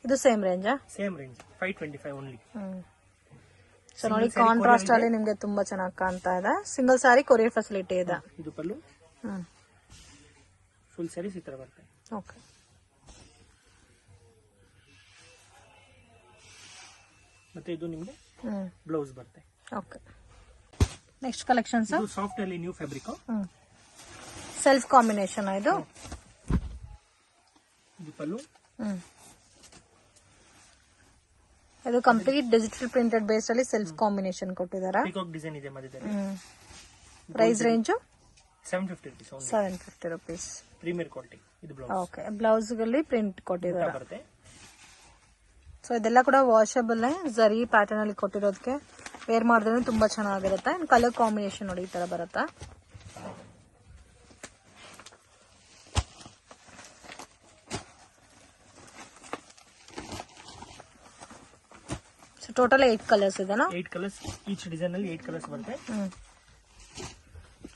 ಇದು ಸೇಮ್ ರೇಂಜ್ 525 ಓನ್ಲಿ. ಸೊ ನೋಡಿ, ಕಾಂಟ್ರಾಸ್ಟ್ ಅಲ್ಲಿ ನಿಮ್ಗೆ ತುಂಬಾ ಚೆನ್ನಾಗಿ ಕಾಣ್ತಾ ಇದೆ. ಸಿಂಗಲ್ ಸಾರಿ ಕೊರಿಯರ್ ಫೆಸಿಲಿಟಿ ಇದೆ. ಇದು ಪಲ್ಲು. ಫುಲ್ ಸ್ಯಾರೀಸ್ ಈ ತರ ಬರುತ್ತೆ. ಓಕೆ. ಮತ್ತೆ ಇದು ನಿಮ್ಗೆ ಬ್ಲೌಸ್ ಬರುತ್ತೆ. ಓಕೆ. ನೆಕ್ಸ್ಟ್ ಕಲೆಕ್ಷನ್ಸ್ ಇದು ಸಾಫ್ಟ್ ಅಲ್ಲಿ ನ್ಯೂ ಫ್ಯಾಬ್ರಿಕ್. ಸೆಲ್ಫ್ ಕಾಂಬಿನೇಷನ್ ಇದು. ಇದು ಪಲ್ಲು. ಇದು ಕಂಪ್ಲೀಟ್ ಡಿಜಿಟಲ್ ಪ್ರಿಂಟೆಡ್ ಬೇಸ್ ಅಲ್ಲಿ ಸೆಲ್ಫ್ ಕಾಂಬಿನೇಷನ್ ಕೊಟ್ಟಿದ್ದಾರೆ. ಪಿಕಾಕ್ ಡಿಸೈನ್ ಇದೆ ಮಧ್ಯದಲ್ಲಿ. Price range 750 rupees only. 750 rupees. Premier quality. ಇದು ಬ್ಲೌಸ್. ಓಕೆ. ಬ್ಲೌಸ್ ಗಳಲ್ಲಿ ಪ್ರಿಂಟ್ ಕೊಟ್ಟಿದ್ದಾರೆ. ಬರುತ್ತೆ. ಸೊ ಇದೆಲ್ಲ ಕೂಡ ವಾಷಬಲ್ ಜರಿ ಪ್ಯಾಟರ್ನ್ ಅಲ್ಲಿ ಕೊಟ್ಟಿರೋದಕ್ಕೆ ವೇರ್ ಮಾಡಿದ್ರೆ ತುಂಬಾ ಚೆನ್ನಾಗಿರುತ್ತೆ. ಕಲರ್ ಕಾಂಬಿನೇಷನ್ ನೋಡಿ ಈ ತರ ಬರುತ್ತೆ. ಸೊ ಟೋಟಲ್ 8 ಕಲರ್ಸ್ ಇದೆನಾ? 8 ಕಲರ್ಸ್. ಈಚ್ ಡಿಸೈನ್ ಅಲ್ಲಿ 8 ಕಲರ್ಸ್ ಬರುತ್ತೆ.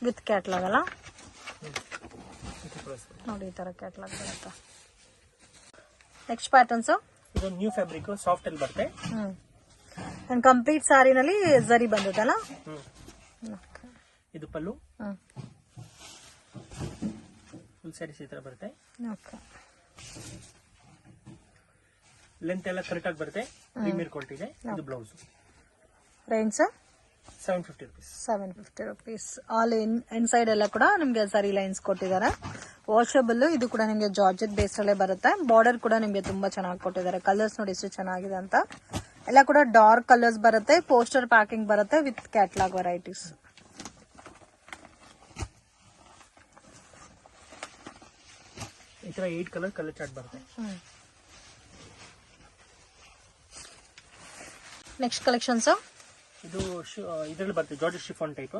ವಿತ್ ಕ್ಯಾಟ್ಲಾಗ್ ಅಲ್ಲ. ನೋಡಿ ಈ ತರ ಕ್ಯಾಟ್ಲಾಗ್ ಬರುತ್ತೆ. Next patterns. ಇದು ನ್ಯೂ ಫ್ಯಾಬ್ರಿಕ್ ಸಾಫ್ಟ್ ಅಲ್ಲಿ ಬರುತ್ತೆ. ಕಂಪ್ಲೀಟ್ ಸಾರಿನಲ್ಲಿ ಜರಿ ಬಂದಿದೆಲ್ಲ. ಇದು ಪಲ್ಲು. ಫುಲ್ ಸ್ಯಾರೀಸ್ ಈ ತರ ಬರುತ್ತೆ. ಲೆಂತ್ ಎಲ್ಲ ಕರೆಕ್ಟ್ ಆಗಿ ಬರುತ್ತೆ. ಪ್ರೀಮಿಯರ್ ಕ್ವಾಲಿಟಿ ಇದೆ. ಇದು blouse. Range 750 rupees. 750 rupees. All inside ಎಲ್ಲ ಕೂಡ ನಿಮ್ಗೆ ಸರಿ ಲೈನ್ಸ್ ಕೊಟ್ಟಿದ್ದಾರೆ. ವಾಷಬಲ್. ಇದು ಕೂಡ ನಿಮ್ಗೆ ಜಾರ್ಜೆಟ್ ಬೇಸ್ ಅಲ್ಲೇ ಬರುತ್ತೆ. ಬಾರ್ಡರ್ ಕೂಡ ನಿಮ್ಗೆ ತುಂಬಾ ಚೆನ್ನಾಗಿ ಕೊಟ್ಟಿದ್ದಾರೆ. ಕಲರ್ಸ್ ನೋಡಿ ಎಷ್ಟು ಚೆನ್ನಾಗಿದೆ ಅಂತ. ಎಲ್ಲ ಕೂಡ ಡಾರ್ಕ್ ಕಲರ್ಸ್ ಬರುತ್ತೆ. ಪೋಸ್ಟರ್ ಪ್ಯಾಕಿಂಗ್ ಬರುತ್ತೆ ವಿತ್ ಕ್ಯಾಟ್ಲಾಗ್ ವೆರೈಟೀಸ್. ಈ ತರ 8 ಕಲರ್ ಚಾರ್ಟ್ ಬರುತ್ತೆ. Next collections. ಇದು ಇದರಲ್ಲಿ ಬರುತ್ತೆ ಜಾರ್ಜೆಟ್ ಶಿಫಾನ್ ಟೈಪ್.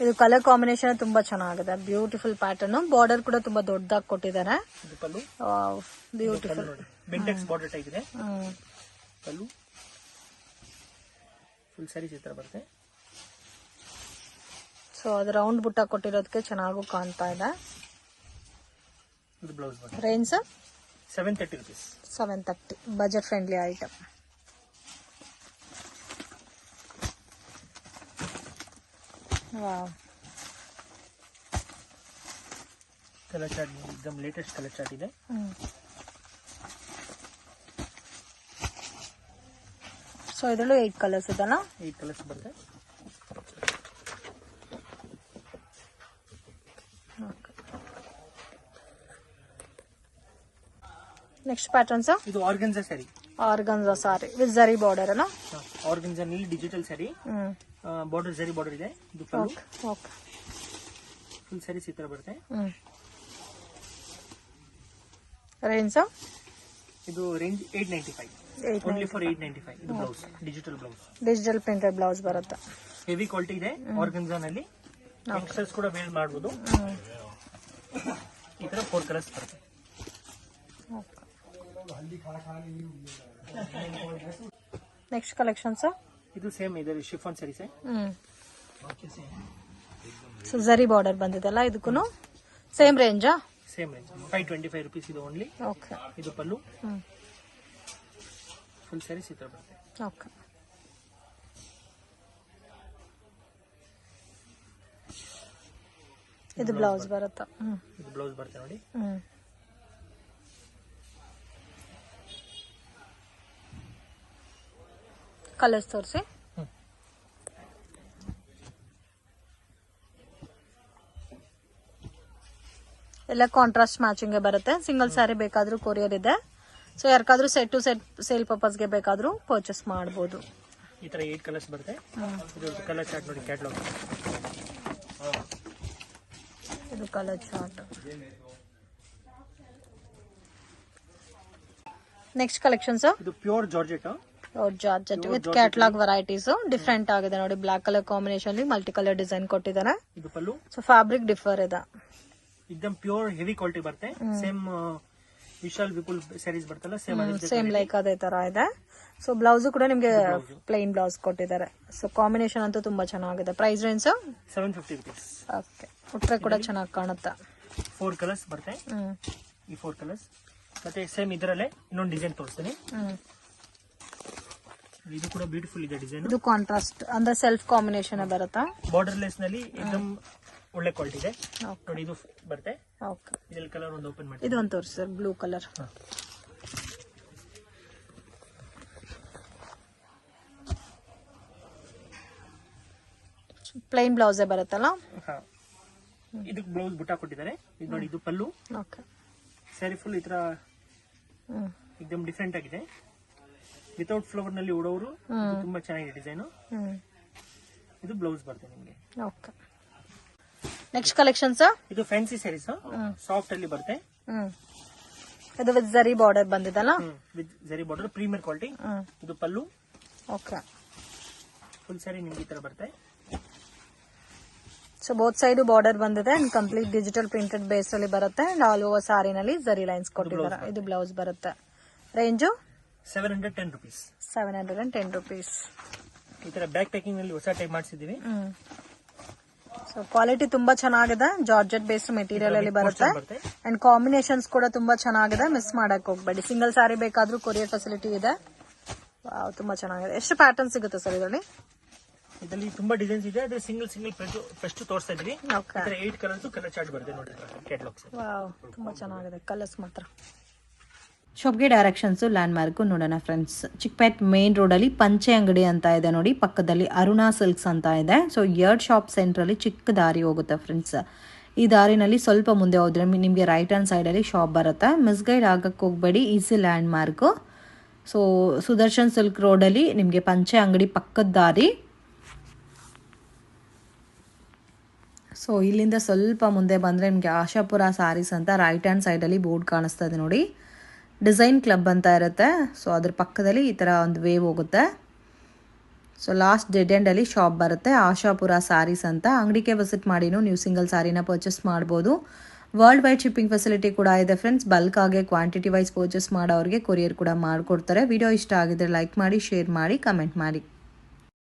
ಇದು ಕಲರ್ ಕಾಂಬಿನೇಷನ್ ತುಂಬಾ ಚೆನ್ನಾಗಿದೆ. Beautiful pattern. ಬಾರ್ಡರ್ ಕೂಡ ತುಂಬಾ ದೊಡ್ಡದಾಗಿ ಕೊಟ್ಟಿದ್ದಾರೆ. ಇದು ಪಲ್ಲು. ಬ್ಯೂಟಿಫುಲ್. ಬೆಂಟೆಕ್ಸ್ ಬಾರ್ಡರ್ ಟೈಪ್ ಇದೆ. ಪಲ್ಲು. ಫುಲ್ ಸ್ಯಾರೀಸ್ ಈ ತರ ಬರುತ್ತೆ. ಸೊ ಅದು ರೌಂಡ್ ಬುಟ್ಟ ಕೊಟ್ಟಿರೋದಕ್ಕೆ ಚೆನ್ನಾಗೂ ಕಾಣ್ತಾ ಇದೆ. ಇದು ಬ್ಲೌಸ್ ಬರುತ್ತೆ. Range 730 rupees. 730. Budget friendly item. Wow. Colour chart एकदम ಲೇಟೆಸ್ಟ್ ಕಲರ್ ಚಾರ್ಟ್ ಇದೆ. ಸೊ ಇದರಲ್ಲೂ 8 ಕಲರ್ಸ್ ಇದೆನಾ? 8 ಕಲರ್ಸ್ ಬರುತ್ತೆ. Next patterns. ಇದು organza sari. Organza sari with ಜರಿ ಬಾರ್ಡರ್ ಅಲ್ಲ. ಆರ್ಗನ್ಜಾ ನಲ್ಲಿ ಡಿಜಿಟಲ್ ಸ್ಯಾರಿ. ಬಾರ್ಡರ್ ಜರಿ ಬಾರ್ಡರ್ ಇದೆ. ಇದು ಪಲ್ಲು. ಓಕೆ. ಫುಲ್ ಸ್ಯಾರೀಸ್ ಈ ತರ ಬರುತ್ತೆ. ರೇಂಜ್. ಇದು ರೇಂಜ್ 895. Only for 895. ಇದು blouse. Digital blouse. Digital printed blouse ಬರುತ್ತೆ. ಹೆವಿ ಕ್ವಾಲಿಟಿ ಇದೆ. ಆರ್ಗನ್ಜಾ ನಲ್ಲಿ ಯಂಗ್ಸ್ಟರ್ಸ್ ಕೂಡ ವೇರ್ ಮಾಡಬಹುದು. ಈ ತರ 4 ಕಲರ್ಸ್ ಬರುತ್ತೆ. Next collections. ಇದು ಸೇಮ್ ಇದೆ ಶಿಫಾನ್ ಸ್ಯಾರೀಸ್. ಸೊ ಜರಿ ಬಾರ್ಡರ್ ಬಂದಿದೆಲ್ಲ. ಇದಕ್ಕೂ ಸೇಮ್ ರೇಂಜಾ? Same range 525 rupees. ಇದು ಓನ್ಲಿ. ಓಕೆ. ಇದು ಪಲ್ಲು. ಫುಲ್ ಸ್ಯಾರೀಸ್ ಈ ತರ ಬರುತ್ತೆ. ಓಕೆ. ಇದು ಬ್ಲೌಸ್ ಬರುತ್ತೆ. ಇದು ಬ್ಲೌಸ್ ಬರುತ್ತೆ ನೋಡಿ. ಕಲರ್ಸ್ ತೋರಿಸಿ. ಎಲ್ಲ ಕಾಂಟ್ರಾಸ್ಟ್ ಮ್ಯಾಚಿಂಗ್ ಬರುತ್ತೆ. ಸಿಂಗಲ್ ಸ್ಯಾರಿ ಬೇಕಾದ್ರೂ ಕೊರಿಯರ್ ಇದೆ. ಸೊ ಯಾರಿಗಾದ್ರೂ ಸೆಟ್ ಟು ಸೆಟ್ ಸೇಲ್ ಪರ್ಪಸ್ಗೆ ಬೇಕಾದ್ರೂ ಪರ್ಚೇಸ್ ಮಾಡಬಹುದು. ಈ ತರ 8 ಕಲರ್ಸ್ ಬರುತ್ತೆ. ಇದು ಕಲರ್ ಚಾರ್ಟ್ ನೋಡಿ, ಕ್ಯಾಟಲಾಗ್. ಇದು ಕಲರ್ ಚಾರ್ಟ್. ನೆಕ್ಸ್ಟ್ ಕಲೆಕ್ಷನ್ಸ್ ಇದು pure georgette with catalogue varieties. Different ಆಗಿದೆ ನೋಡಿ, black colour combination multi colour design ಕೊಟ್ಟಿದ್ದಾರೆ. ಇದು ಪಲ್ಲು. ಸೊ ಫ್ಯಾಬ್ರಿಕ್ ಡಿಫರ್ ಇದೆ. एकदम ಪ್ಯೂರ್ ಹೆವಿ ಕ್ವಾಲಿಟಿ ಬರುತ್ತೆ. ಸೇಮ್ ವಿಶಾಲ್ ವಿಪುಲ್ ಸ್ಯಾರೀಸ್ ಬರ್ತಲ್ಲ, ಸೇಮ್ ಲೈಕ್ ಅದೇ ತರ ಇದೆ. ಸೊ ಬ್ಲೌಸ್ ಕೂಡ ನಿಮ್ಗೆ ಪ್ಲೈನ್ ಬ್ಲೌಸ್ ಕೊಟ್ಟಿದ್ದಾರೆ. ಸೊ ಕಾಂಬಿನೇಷನ್ ಅಂತೂ ತುಂಬಾ ಚೆನ್ನಾಗಿದೆ. Price range 750 rupees. ಓಕೆ, ಉಟ್ರೆ ಕೂಡ ಚೆನ್ನಾಗಿ ಕಾಣುತ್ತೆ. 4 ಕಲರ್ಸ್ ಬರುತ್ತೆ. ಈ 4 ಕಲರ್ಸ್ ಮತ್ತೆ ಸೇಮ್ ಇದರಲ್ಲೇ ಇನ್ನೊಂದು ಡಿಸೈನ್ ತೋರಿಸ್ತೀನಿ. ಇದು ಕೂಡ ಬ್ಯೂಟಿಫುಲ್ ಇದೆ ಡಿಸೈನ್. ಇದು ಕಾಂಟ್ರಾಸ್ಟ್ ಅಂದ್ರೆ ಸೆಲ್ಫ್ ಕಾಂಬಿನೇಷನ್ ಬರುತ್ತಾ. ಬಾರ್ಡರ್ಲೆಸ್ ನಲ್ಲಿ एकदम ಒಳ್ಳೆ ಕ್ವಾಲಿಟಿ ಇದೆ ನೋಡಿ. ಇದು ಬರುತ್ತೆ. ಓಕೆ, ಇದರಲ್ಲಿ ಕಲರ್ ಒಂದು ಓಪನ್ ಮಾಡಿ. ಇದು ಒಂದು ತೋರಿಸಿ sir, blue colour. Plain blouse ಬರುತ್ತಲ್ಲ. ಇದಕ್ಕೆ ಬ್ಲೌಸ್ ಬುಟ್ಟ ಕೊಟ್ಟಿದ್ದಾರೆ. ಇದು ನೋಡಿ, ಇದು ಪಲ್ಲು. ಓಕೆ, ಸ್ಯಾರಿ ಫುಲ್ ಈ ತರ एकदम ಡಿಫರೆಂಟ್ ಆಗಿದೆ. ವಿತೌಟ್ ಫ್ಲವರ್ ನಲ್ಲಿ ಉಡೋರು ತುಂಬಾ ಚೆನ್ನಾಗಿದೆ ಡಿಸೈನ್. ಇದು ಬ್ಲೌಸ್ ಬರುತ್ತೆ ನಿಮಗೆ. Okay, next collections. ಇದು ಫ್ಯಾನ್ಸಿ ಸ್ಯಾರೀಸ್ ಸಾಫ್ಟ್ ಅಲ್ಲಿ ಬರುತ್ತೆ. ಇದು ವಿತ್ ಜರಿ ಬಾರ್ಡರ್ ಬಂದಿದಲ್ಲ. ವಿತ್ ಜರಿ ಬಾರ್ಡರ್ ಪ್ರೀಮಿಯರ್ ಕ್ವಾಲಿಟಿ. ಇದು ಪಲ್ಲು. ಓಕೆ, ಫುಲ್ ಸ್ಯಾರಿ ನಿಮ್ಗೆ ಈ ತರ ಬರುತ್ತೆ. ಸೊ ಬೋತ್ ಸೈಡ್ ಬಾರ್ಡರ್ ಬಂದಿದೆ and complete digital printed base ಅಲ್ಲಿ ಬರುತ್ತೆ. ಅಂಡ್ ಆಲ್ ಓವರ್ ಸಾರಿನಲ್ಲಿ ಜರಿ ಲೈನ್ಸ್ ಕೊಟ್ಟಿದ್ದಾರೆ. ಇದು ಬ್ಲೌಸ್ ಬರುತ್ತೆ. Range 710 rupees. 710 rupees. ಈ ತರ ಬ್ಯಾಕ್ ಪ್ಯಾಕಿಂಗ್ ನಲ್ಲಿ ಹೊಸ ಟೈಪ್ ಮಾಡಿಸಿದೀವಿ. ಸೊ ಕ್ವಾಲಿಟಿ ತುಂಬಾ ಚೆನ್ನಾಗಿದೆ. ಜಾರ್ಜೆಟ್ ಬೇಸ್ಡ್ ಮೆಟೀರಿಯಲ್ ಅಲ್ಲಿ ಬರುತ್ತೆ. ಅಂಡ್ ಕಾಂಬಿನೇಷನ್ಸ್ ಕೂಡ ತುಂಬಾ ಚೆನ್ನಾಗಿದೆ. ಮಿಸ್ ಮಾಡಕ್ ಹೋಗ್ಬೇಡಿ. ಸಿಂಗಲ್ ಸಾರಿ ಬೇಕಾದ್ರೂ ಕೊರಿಯರ್ ಫೆಸಿಲಿಟಿ ಇದೆ. ವಾವ್, ತುಂಬಾ ಚೆನ್ನಾಗಿದೆ. ಎಷ್ಟು ಪ್ಯಾಟರ್ನ್ ಸಿಗುತ್ತೆ ಸರ್ ಇದರಲ್ಲಿ? ಇದರಲ್ಲಿ ತುಂಬಾ ಡಿಸೈನ್ಸ್ ಇದೆ. ಅದೇ ಸಿಂಗಲ್ ಫಸ್ಟ್ ತೋರಿಸ್ತಾ ಇದೀವಿ. ಓಕೆ, 8 ಕಲರ್ಸ್ ಕಲರ್ ಚಾರ್ಟ್ ಬರುತ್ತೆ ನೋಡಿ ಕ್ಯಾಟಲಾಗ್ಸ್. ವಾವ್, ತುಂಬಾ ಚೆನ್ನಾಗಿದೆ ಕಲರ್ಸ್ ಮಾತ್ರ. ಶಾಪ್ಗೆ ಡೈರೆಕ್ಷನ್ಸ್ ಲ್ಯಾಂಡ್ ಮಾರ್ಕ್ ನೋಡೋಣ ಫ್ರೆಂಡ್ಸ್. ಚಿಕ್ಕಪೇಟ್ ಮೇನ್ ರೋಡಲ್ಲಿ ಪಂಚೆ ಅಂಗಡಿ ಅಂತ ಇದೆ ನೋಡಿ, ಪಕ್ಕದಲ್ಲಿ ಅರುಣಾ ಸಿಲ್ಕ್ಸ್ ಅಂತ ಇದೆ. ಸೊ 2 ಶಾಪ್ ಸೆಂಟ್ರಲ್ಲಿ ಚಿಕ್ಕ ದಾರಿ ಹೋಗುತ್ತೆ ಫ್ರೆಂಡ್ಸ್. ಈ ದಾರಿನಲ್ಲಿ ಸ್ವಲ್ಪ ಮುಂದೆ ಹೋದ್ರೆ ನಿಮಗೆ ರೈಟ್ ಹ್ಯಾಂಡ್ ಸೈಡಲ್ಲಿ ಶಾಪ್ ಬರುತ್ತೆ. ಮಿಸ್ಗೈಡ್ ಆಗಕ್ಕೆ ಹೋಗಬೇಡಿ, easy land mark. So Sudarshan silk ರೋಡಲ್ಲಿ ನಿಮಗೆ ಪಂಚೆ ಅಂಗಡಿ ಪಕ್ಕದ ದಾರಿ. ಸೊ ಇಲ್ಲಿಂದ ಸ್ವಲ್ಪ ಮುಂದೆ ಬಂದರೆ ನಿಮಗೆ ಆಶಾಪುರ ಸ್ಯಾರೀಸ್ ಅಂತ ರೈಟ್ ಹ್ಯಾಂಡ್ ಸೈಡಲ್ಲಿ ಬೋರ್ಡ್ ಕಾಣಿಸ್ತಾ ಇದೆ ನೋಡಿ. ಡಿಸೈನ್ ಕ್ಲಬ್ ಅಂತ ಇರುತ್ತೆ. ಸೊ ಅದ್ರ ಪಕ್ಕದಲ್ಲಿ ಈ ಥರ ಒಂದು ವೇವ್ ಹೋಗುತ್ತೆ. ಸೊ ಲಾಸ್ಟ್ ಡೆಡ್ ಎಂಡಲ್ಲಿ ಶಾಪ್ ಬರುತ್ತೆ, ಆಶಾಪುರ ಸ್ಯಾರೀಸ್ ಅಂತ. ಅಂಗಡಿಗೆ ವಿಸಿಟ್ ಮಾಡಿನೂ ನೀವು ಸಿಂಗಲ್ ಸ್ಯಾರಿನ ಪರ್ಚೇಸ್ ಮಾಡ್ಬೋದು. ವರ್ಲ್ಡ್ ವೈಡ್ ಶಿಪ್ಪಿಂಗ್ ಫೆಸಿಲಿಟಿ ಕೂಡ ಇದೆ ಫ್ರೆಂಡ್ಸ್. ಬಲ್ಕ್ ಆಗಿ ಕ್ವಾಂಟಿಟಿ ವೈಸ್ ಪರ್ಚೇಸ್ ಮಾಡೋರಿಗೆ ಕೊರಿಯರ್ ಕೂಡ ಮಾಡಿಕೊಡ್ತಾರೆ. ವಿಡಿಯೋ ಇಷ್ಟ ಆಗಿದ್ರೆ ಲೈಕ್ ಮಾಡಿ, ಶೇರ್ ಮಾಡಿ, ಕಮೆಂಟ್ ಮಾಡಿ.